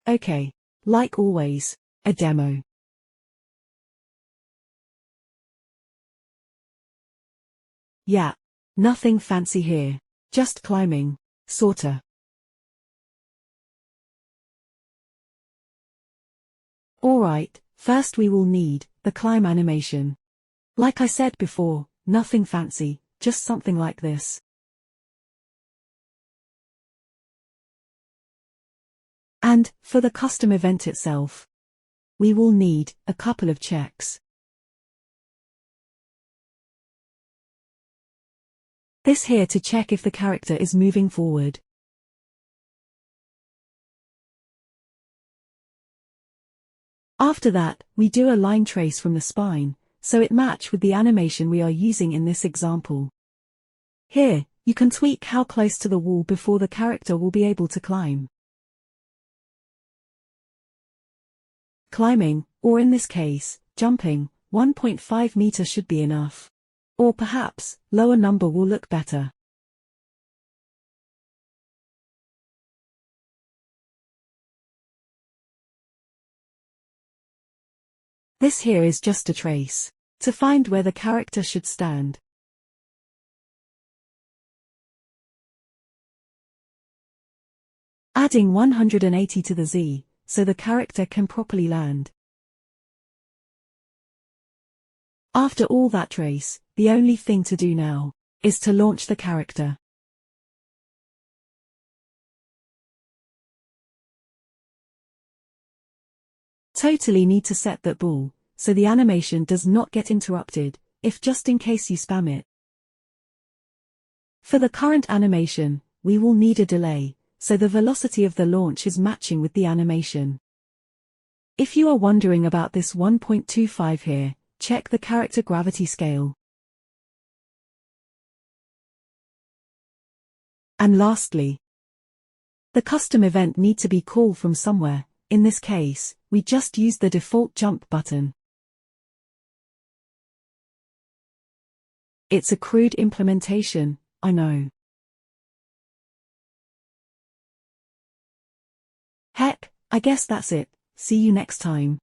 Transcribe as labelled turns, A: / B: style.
A: Okay. Like always, a demo. Yeah. Nothing fancy here. Just climbing. Sorta. Alright, first we will need the climb animation. Like I said before, nothing fancy, just something like this. And, for the custom event itself, we will need a couple of checks. This here to check if the character is moving forward. After that, we do a line trace from the spine, so it match with the animation we are using in this example. Here, you can tweak how close to the wall before the character will be able to climb. Climbing, or in this case, jumping, 1.5 meters should be enough. Or perhaps, lower number will look better. This here is just a trace, to find where the character should stand. Adding 180 to the Z, so the character can properly land. After all that trace, the only thing to do now is to launch the character. Totally need to set that ball, so the animation does not get interrupted, if just in case you spam it. For the current animation, we will need a delay, so the velocity of the launch is matching with the animation. If you are wondering about this 1.25 here, check the character gravity scale. And lastly, the custom event need to be called from somewhere. In this case, we just use the default jump button. It's a crude implementation, I know. Heck, I guess that's it. See you next time.